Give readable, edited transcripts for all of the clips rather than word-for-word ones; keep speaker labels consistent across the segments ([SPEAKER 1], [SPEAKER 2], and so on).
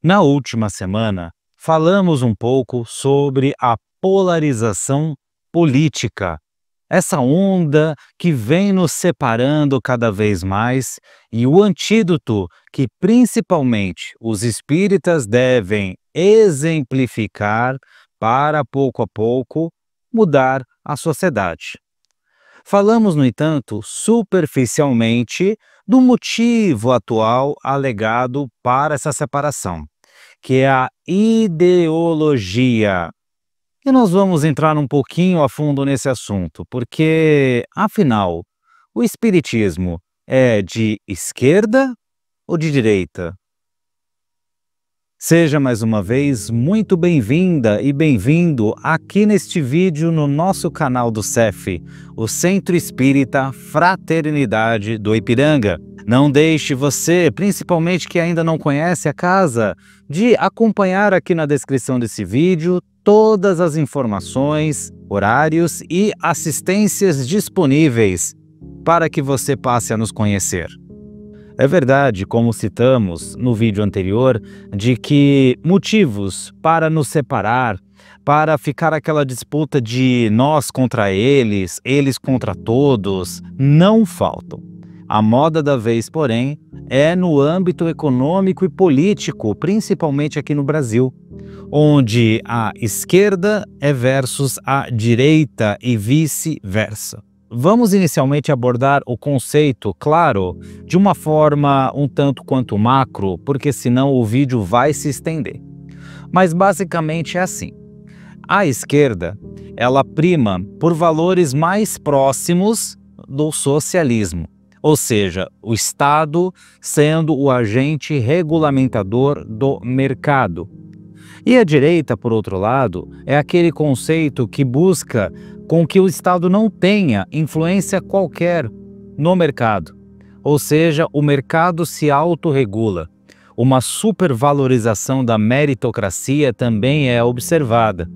[SPEAKER 1] Na última semana, falamos um pouco sobre a polarização política, essa onda que vem nos separando cada vez mais e o antídoto que principalmente os espíritas devem exemplificar para pouco a pouco mudar a sociedade. Falamos, no entanto, superficialmente do motivo atual alegado para essa separação, que é a ideologia. E nós vamos entrar um pouquinho a fundo nesse assunto, porque, afinal, o espiritismo é de esquerda ou de direita? Seja mais uma vez muito bem-vinda e bem-vindo aqui neste vídeo no nosso canal do CEF, o Centro Espírita Fraternidade do Ipiranga. Não deixe você, principalmente que ainda não conhece a casa, de acompanhar aqui na descrição desse vídeo todas as informações, horários e assistências disponíveis para que você passe a nos conhecer. É verdade, como citamos no vídeo anterior, de que motivos para nos separar, para ficar aquela disputa de nós contra eles contra todos, não faltam. A moda da vez, porém, é no âmbito econômico e político, principalmente aqui no Brasil, onde a esquerda é versus a direita e vice-versa. Vamos inicialmente abordar o conceito, claro, de uma forma um tanto quanto macro, porque senão o vídeo vai se estender. Mas basicamente é assim. A esquerda, ela prima por valores mais próximos do socialismo, ou seja, o Estado sendo o agente regulamentador do mercado. E a direita, por outro lado, é aquele conceito que busca com que o Estado não tenha influência qualquer no mercado. Ou seja, o mercado se autorregula. Uma supervalorização da meritocracia também é observada.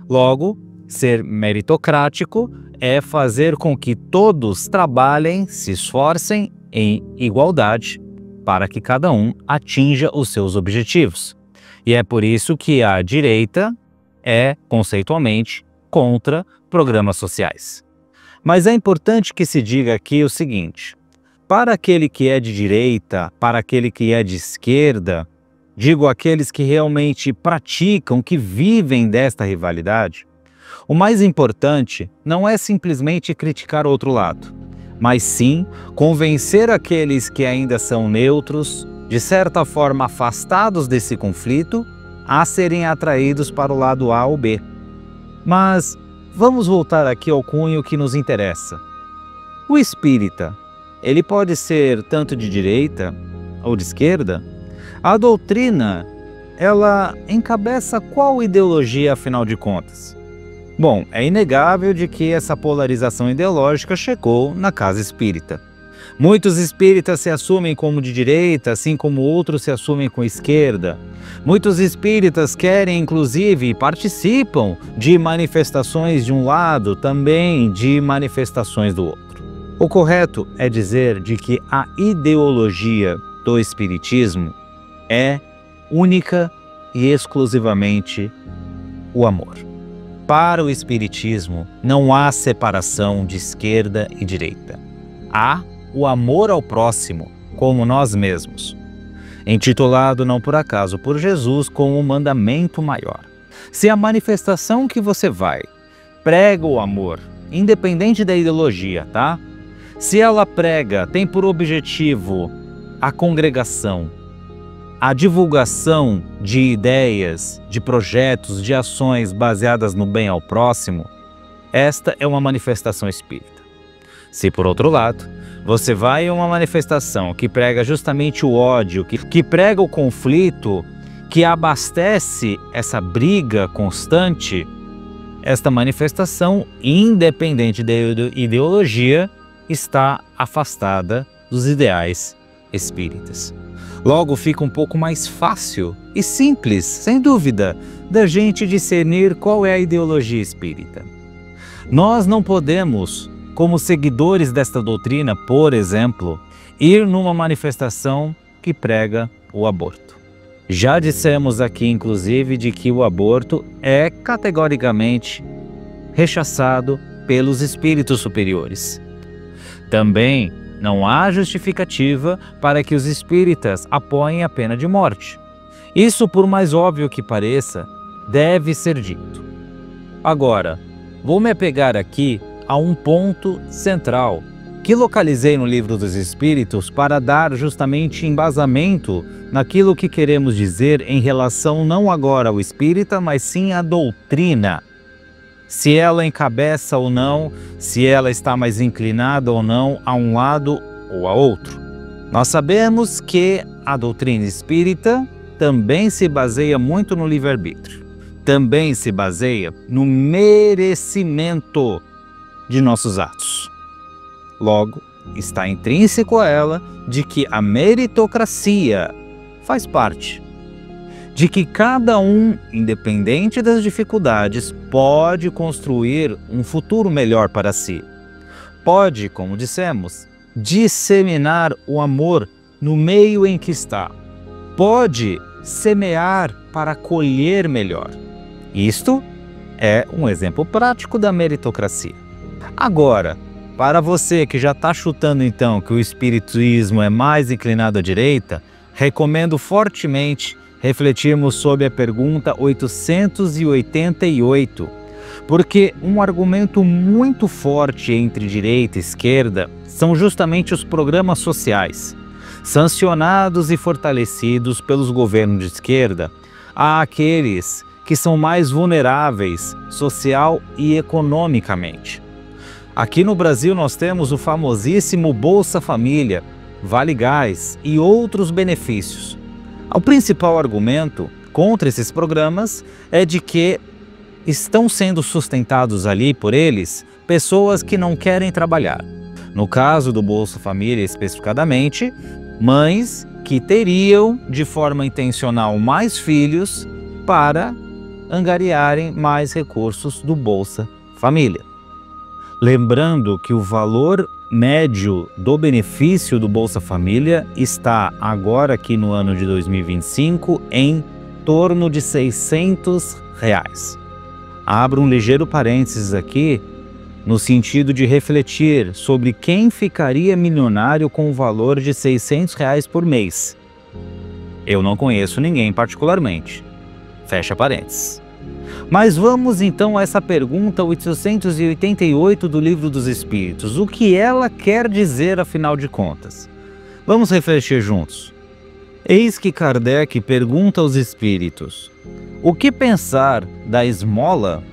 [SPEAKER 1] Logo, ser meritocrático é fazer com que todos trabalhem, se esforcem em igualdade para que cada um atinja os seus objetivos. E é por isso que a direita é, conceitualmente, contra programas sociais. Mas é importante que se diga aqui o seguinte: para aquele que é de direita, para aquele que é de esquerda, digo aqueles que realmente praticam, que vivem desta rivalidade, o mais importante não é simplesmente criticar o outro lado, mas sim convencer aqueles que ainda são neutros, de certa forma afastados desse conflito, a serem atraídos para o lado A ou B. Mas vamos voltar aqui ao cunho que nos interessa. O espírita, ele pode ser tanto de direita ou de esquerda? A doutrina, ela encabeça qual ideologia, afinal de contas? Bom, é inegável de que essa polarização ideológica chegou na casa espírita. Muitos espíritas se assumem como de direita, assim como outros se assumem com esquerda. Muitos espíritas querem, inclusive, e participam de manifestações de um lado, também de manifestações do outro. O correto é dizer de que a ideologia do espiritismo é única e exclusivamente o amor. Para o espiritismo, não há separação de esquerda e direita. Há o amor ao próximo, como nós mesmos, intitulado não por acaso por Jesus como o mandamento maior. Se a manifestação que você vai prega o amor, independente da ideologia, tá? Se ela prega, tem por objetivo a congregação, a divulgação de ideias, de projetos, de ações baseadas no bem ao próximo, esta é uma manifestação espírita. Se, por outro lado, você vai a uma manifestação que prega justamente o ódio, que prega o conflito, que abastece essa briga constante, esta manifestação, independente da ideologia, está afastada dos ideais espíritas. Logo, fica um pouco mais fácil e simples, sem dúvida, da gente discernir qual é a ideologia espírita. Nós não podemos, como seguidores desta doutrina, por exemplo, ir numa manifestação que prega o aborto. Já dissemos aqui, inclusive, de que o aborto é categoricamente rechaçado pelos espíritos superiores. Também não há justificativa para que os espíritas apoiem a pena de morte. Isso, por mais óbvio que pareça, deve ser dito. Agora, vou me apegar aqui a um ponto central que localizei no Livro dos Espíritos para dar justamente embasamento naquilo que queremos dizer em relação não agora ao espírita, mas sim à doutrina. Se ela encabeça ou não, se ela está mais inclinada ou não a um lado ou a outro. Nós sabemos que a doutrina espírita também se baseia muito no livre-arbítrio. Também se baseia no merecimento de nossos atos. Logo, está intrínseco a ela de que a meritocracia faz parte. De que cada um, independente das dificuldades, pode construir um futuro melhor para si. Pode, como dissemos, disseminar o amor no meio em que está. Pode semear para colher melhor. Isto é um exemplo prático da meritocracia. Agora, para você que já está chutando então que o espiritismo é mais inclinado à direita, recomendo fortemente refletirmos sobre a pergunta 888, porque um argumento muito forte entre direita e esquerda são justamente os programas sociais, sancionados e fortalecidos pelos governos de esquerda àqueles que são mais vulneráveis social e economicamente. Aqui no Brasil nós temos o famosíssimo Bolsa Família, Vale Gás e outros benefícios. O principal argumento contra esses programas é de que estão sendo sustentados ali por eles pessoas que não querem trabalhar. No caso do Bolsa Família especificadamente, mães que teriam de forma intencional mais filhos para angariarem mais recursos do Bolsa Família. Lembrando que o valor médio do benefício do Bolsa Família está agora aqui no ano de 2025 em torno de R$ 600. Abro um ligeiro parênteses aqui no sentido de refletir sobre quem ficaria milionário com o valor de R$ 600 por mês. Eu não conheço ninguém particularmente. Fecha parênteses. Mas vamos então a essa pergunta 888 do Livro dos Espíritos. O que ela quer dizer, afinal de contas? Vamos refletir juntos. Eis que Kardec pergunta aos espíritos: o que pensar da esmola?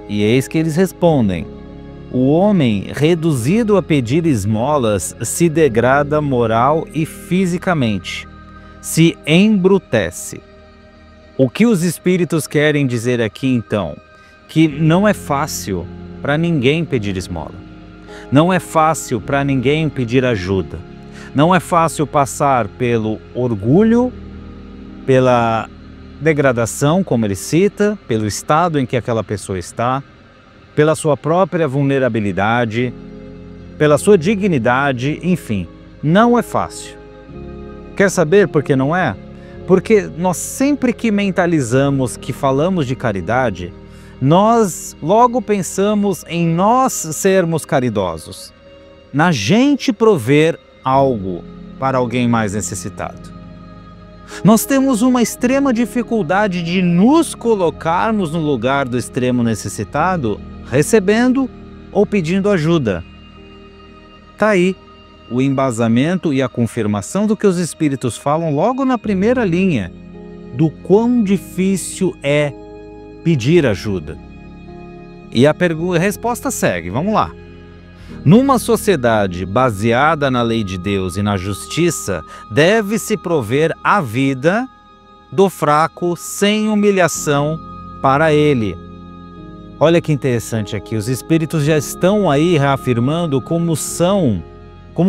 [SPEAKER 1] E eis que eles respondem: o homem reduzido a pedir esmolas se degrada moral e fisicamente, se embrutece. O que os espíritos querem dizer aqui então? Que não é fácil para ninguém pedir esmola. Não é fácil para ninguém pedir ajuda. Não é fácil passar pelo orgulho, pela degradação, como ele cita, pelo estado em que aquela pessoa está, pela sua própria vulnerabilidade, pela sua dignidade, enfim, não é fácil. Quer saber por que não é? Porque nós sempre que mentalizamos que falamos de caridade, nós logo pensamos em nós sermos caridosos, na gente prover algo para alguém mais necessitado. Nós temos uma extrema dificuldade de nos colocarmos no lugar do extremo necessitado, recebendo ou pedindo ajuda. Tá aí o embasamento e a confirmação do que os espíritos falam logo na primeira linha, do quão difícil é pedir ajuda. E a resposta segue, vamos lá. Numa sociedade baseada na lei de Deus e na justiça, deve-se prover a vida do fraco sem humilhação para ele. Olha que interessante aqui, os espíritos já estão aí reafirmando como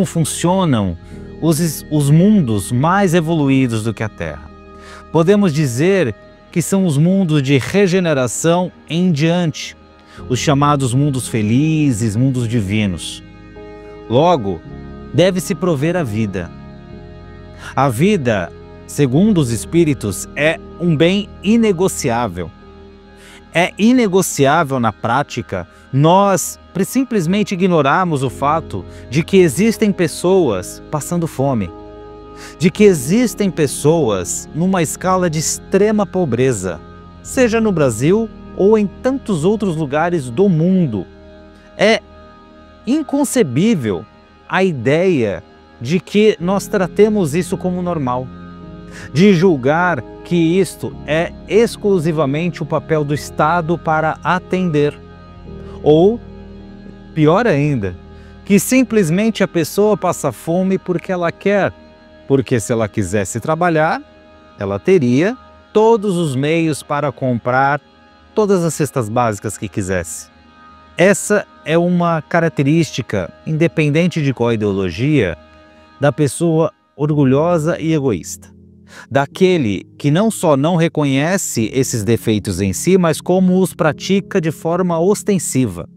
[SPEAKER 1] funcionam os mundos mais evoluídos do que a Terra. Podemos dizer que são os mundos de regeneração em diante, os chamados mundos felizes, mundos divinos. Logo, deve-se prover a vida. A vida segundo os espíritos, é um bem inegociável. É inegociável na prática nós simplesmente ignorarmos o fato de que existem pessoas passando fome, de que existem pessoas numa escala de extrema pobreza, seja no Brasil ou em tantos outros lugares do mundo. É inconcebível a ideia de que nós tratemos isso como normal, de julgar que isto é exclusivamente o papel do Estado para atender. Ou, pior ainda, que simplesmente a pessoa passa fome porque ela quer, porque se ela quisesse trabalhar, ela teria todos os meios para comprar todas as cestas básicas que quisesse. Essa é uma característica, independente de qual ideologia, da pessoa orgulhosa e egoísta. Daquele que não só não reconhece esses defeitos em si, mas como os pratica de forma ostensiva.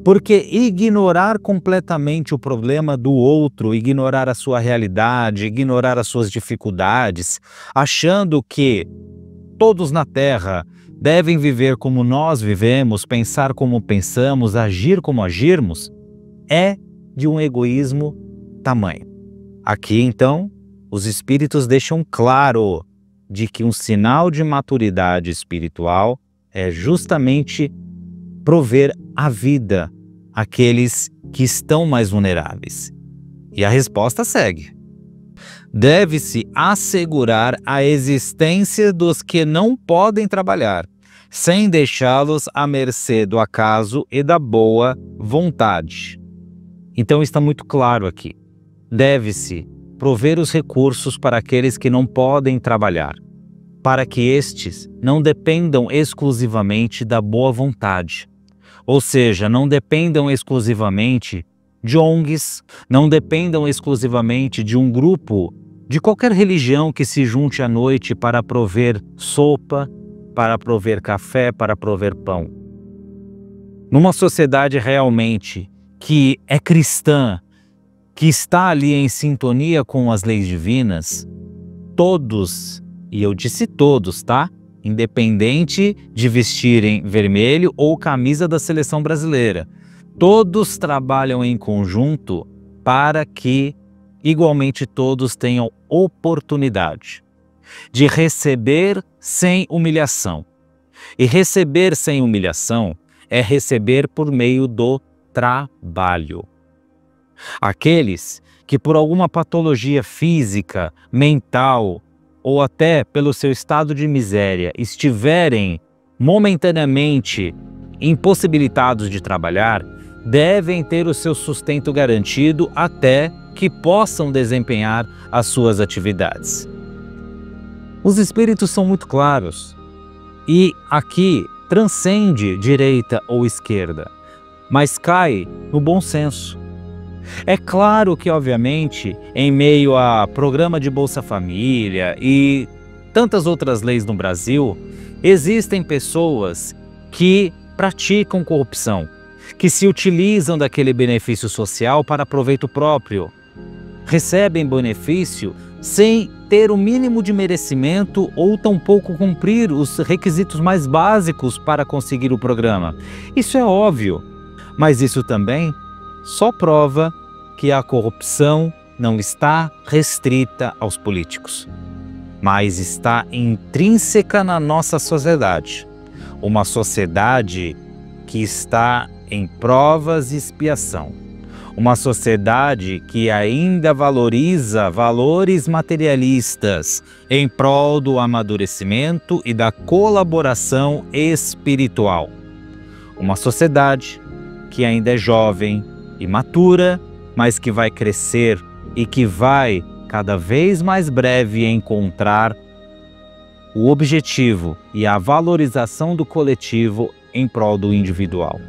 [SPEAKER 1] Porque ignorar completamente o problema do outro, ignorar a sua realidade, ignorar as suas dificuldades, achando que todos na Terra devem viver como nós vivemos, pensar como pensamos, agir como agirmos, é de um egoísmo tamanho. Aqui, então, os espíritos deixam claro de que um sinal de maturidade espiritual é justamente prover a vida àqueles que estão mais vulneráveis. E a resposta segue. Deve-se assegurar a existência dos que não podem trabalhar, sem deixá-los à mercê do acaso e da boa vontade. Então está muito claro aqui. Deve-se prover os recursos para aqueles que não podem trabalhar, para que estes não dependam exclusivamente da boa vontade. Ou seja, não dependam exclusivamente de ONGs, não dependam exclusivamente de um grupo de qualquer religião que se junte à noite para prover sopa, para prover café, para prover pão. Numa sociedade realmente que é cristã, que está ali em sintonia com as leis divinas, todos, e eu disse todos, tá? Independente de vestirem vermelho ou camisa da seleção brasileira, todos trabalham em conjunto para que igualmente todos tenham oportunidade de receber sem humilhação. E receber sem humilhação é receber por meio do trabalho. Aqueles que por alguma patologia física, mental ou até pelo seu estado de miséria estiverem momentaneamente impossibilitados de trabalhar, devem ter o seu sustento garantido até que possam desempenhar as suas atividades. Os espíritos são muito claros e aqui transcende direita ou esquerda, mas cai no bom senso. É claro que, obviamente, em meio a programa de Bolsa Família e tantas outras leis no Brasil, existem pessoas que praticam corrupção, que se utilizam daquele benefício social para proveito próprio, recebem benefício sem ter o mínimo de merecimento ou tampouco cumprir os requisitos mais básicos para conseguir o programa. Isso é óbvio, mas isso também só prova que a corrupção não está restrita aos políticos, mas está intrínseca na nossa sociedade. Uma sociedade que está em provas e expiação. Uma sociedade que ainda valoriza valores materialistas em prol do amadurecimento e da colaboração espiritual. Uma sociedade que ainda é jovem, imatura, mas que vai crescer e que vai cada vez mais breve encontrar o objetivo e a valorização do coletivo em prol do individual.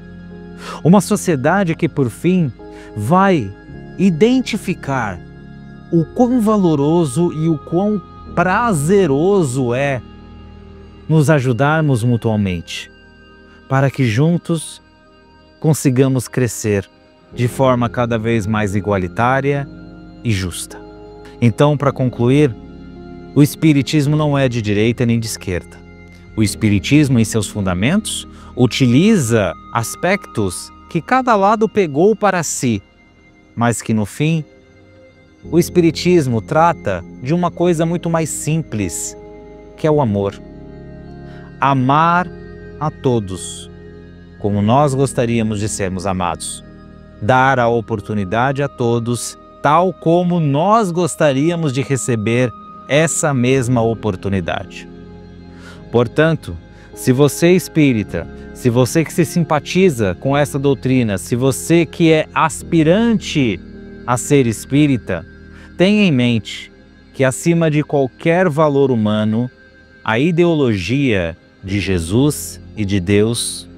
[SPEAKER 1] Uma sociedade que, por fim, vai identificar o quão valoroso e o quão prazeroso é nos ajudarmos mutuamente, para que juntos consigamos crescer de forma cada vez mais igualitária e justa. Então, para concluir, O Espiritismo não é de direita nem de esquerda. O Espiritismo, em seus fundamentos, utiliza aspectos que cada lado pegou para si, mas que no fim, o Espiritismo trata de uma coisa muito mais simples, que é o amor. Amar a todos, como nós gostaríamos de sermos amados. Dar a oportunidade a todos, tal como nós gostaríamos de receber essa mesma oportunidade. Portanto, se você é espírita, se você que se simpatiza com essa doutrina, se você que é aspirante a ser espírita, tenha em mente que acima de qualquer valor humano, a ideologia de Jesus e de Deus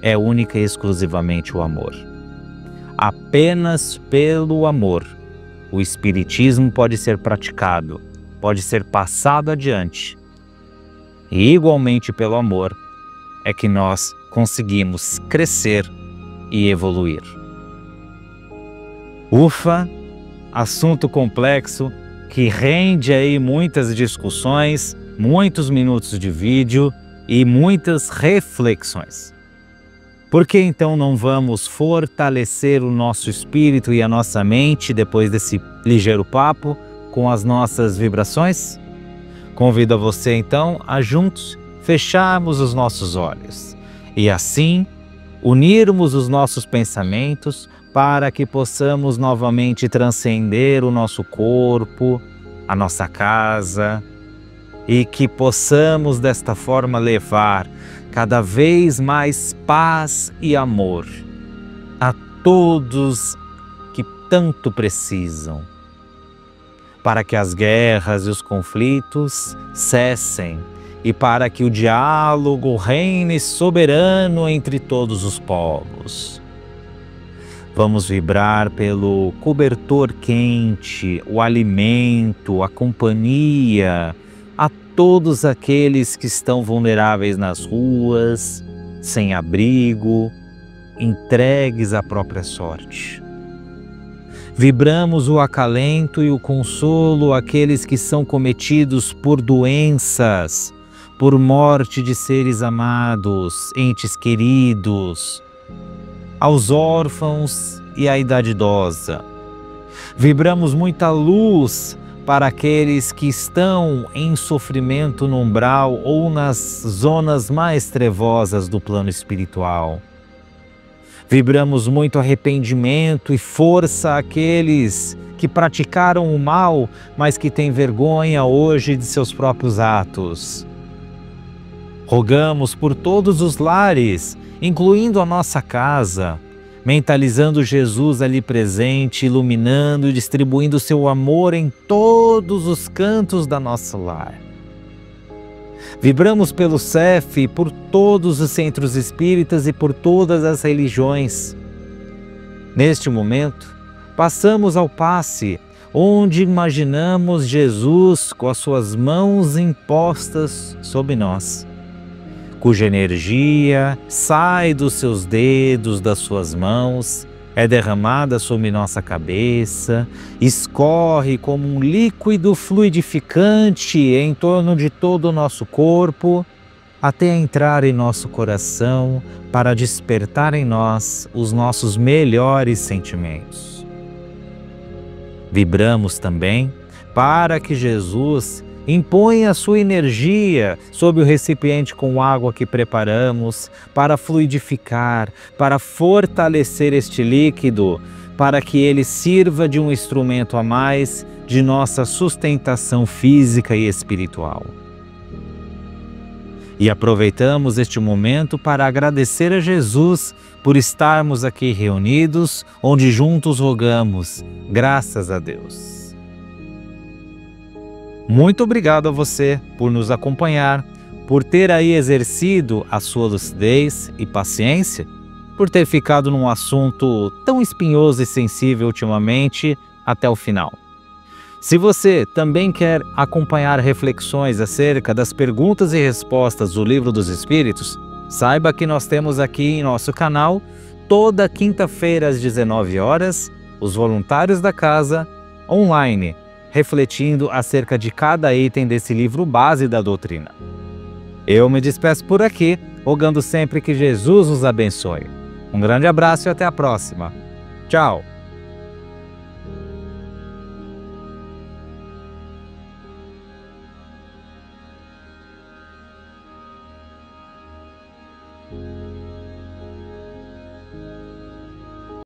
[SPEAKER 1] é única e exclusivamente o amor. Apenas pelo amor, o espiritismo pode ser praticado, pode ser passado adiante. E igualmente pelo amor é que nós conseguimos crescer e evoluir. Ufa, assunto complexo que rende aí muitas discussões, muitos minutos de vídeo e muitas reflexões. Por que então não vamos fortalecer o nosso espírito e a nossa mente depois desse ligeiro papo com as nossas vibrações? Convido a você então a juntos fecharmos os nossos olhos e assim unirmos os nossos pensamentos para que possamos novamente transcender o nosso corpo, a nossa casa e que possamos desta forma levar cada vez mais paz e amor a todos que tanto precisam, para que as guerras e os conflitos cessem e para que o diálogo reine soberano entre todos os povos. Vamos vibrar pelo cobertor quente, o alimento, a companhia, a todos aqueles que estão vulneráveis nas ruas, sem abrigo, entregues à própria sorte. Vibramos o acalento e o consolo àqueles que são cometidos por doenças, por morte de seres amados, entes queridos, aos órfãos e à idade idosa. Vibramos muita luz para aqueles que estão em sofrimento no umbral ou nas zonas mais trevosas do plano espiritual. Vibramos muito arrependimento e força àqueles que praticaram o mal, mas que têm vergonha hoje de seus próprios atos. Rogamos por todos os lares, incluindo a nossa casa, mentalizando Jesus ali presente, iluminando e distribuindo seu amor em todos os cantos da nossa lar. Vibramos pelo CEF, por todos os centros espíritas e por todas as religiões. Neste momento, passamos ao passe, onde imaginamos Jesus com as suas mãos impostas sobre nós, cuja energia sai dos seus dedos, das suas mãos, é derramada sobre nossa cabeça, escorre como um líquido fluidificante em torno de todo o nosso corpo, até entrar em nosso coração para despertar em nós os nossos melhores sentimentos. Vibramos também para que Jesus imponha a sua energia sobre o recipiente com água que preparamos para fluidificar, para fortalecer este líquido, para que ele sirva de um instrumento a mais de nossa sustentação física e espiritual. E aproveitamos este momento para agradecer a Jesus por estarmos aqui reunidos, onde juntos rogamos, graças a Deus. Muito obrigado a você por nos acompanhar, por ter aí exercido a sua lucidez e paciência, por ter ficado num assunto tão espinhoso e sensível ultimamente até o final. Se você também quer acompanhar reflexões acerca das perguntas e respostas do Livro dos Espíritos, saiba que nós temos aqui em nosso canal, toda quinta-feira às 19 horas, os voluntários da casa, online, refletindo acerca de cada item desse livro base da doutrina. Eu me despeço por aqui, rogando sempre que Jesus os abençoe. Um grande abraço e até a próxima. Tchau!